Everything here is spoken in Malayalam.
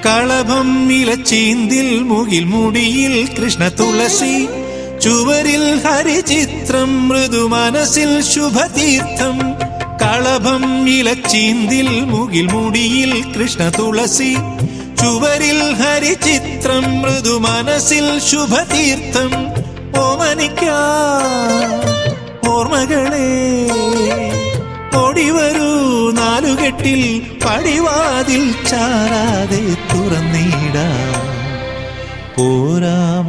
കളഭം ഇലച്ചീന്തിൽ മുകിൽ മുടിയിൽ കൃഷ്ണ തുളസി, ചുവരിൽ ഹരിചിത്രം മൃദു മനസ്സിൽ ശുഭതീർത്ഥം. കളഭം ഇലച്ചീന്തിൽ മുകിൽ മുടിയിൽ കൃഷ്ണ തുളസി, ചുവരിൽ ഹരിചിത്രം മൃദു മനസ്സിൽ ശുഭതീർത്ഥം. ഓമനിക്കാ ഓർമ്മകളെ ഓടിവരൂ നാലുകെട്ടിൽ, പടിവാതിൽ ചാരാതെ തുറന്നിടാം പോരാ.